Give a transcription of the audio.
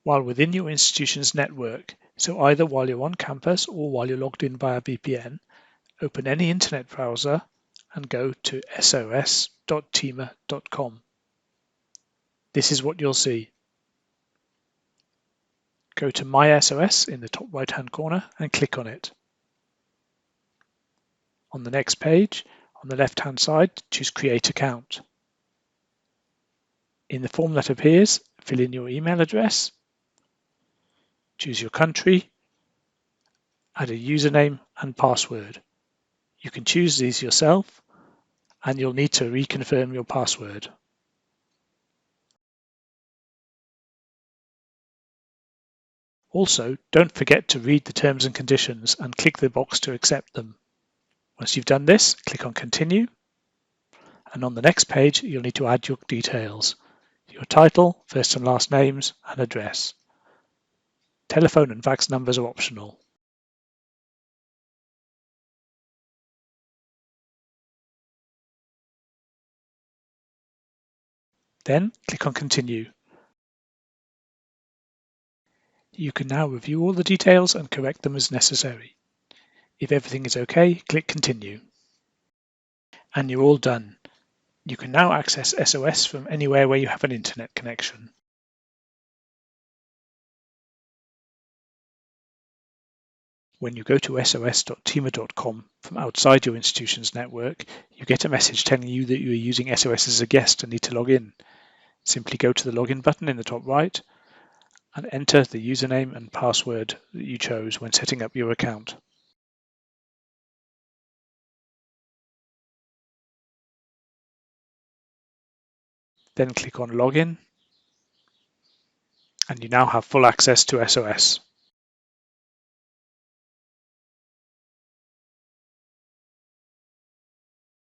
while within your institution's network, so either while you're on campus or while you're logged in via VPN, open any internet browser and go to sos.tema.com. This is what you'll see. Go to My SOS in the top right-hand corner and click on it. On the next page, on the left-hand side, choose Create Account. In the form that appears, fill in your email address, choose your country, add a username and password. You can choose these yourself, and you'll need to reconfirm your password. Also, don't forget to read the terms and conditions and click the box to accept them. Once you've done this, click on Continue, and on the next page, you'll need to add your details, your title, first and last names, and address. Telephone and fax numbers are optional. Then click on Continue. You can now review all the details and correct them as necessary. If everything is okay, click Continue. And you're all done. You can now access SOS from anywhere where you have an internet connection. When you go to sos.tema.com from outside your institution's network, you get a message telling you that you are using SOS as a guest and need to log in. Simply go to the login button in the top right and enter the username and password that you chose when setting up your account. Then click on Login, and you now have full access to SOS.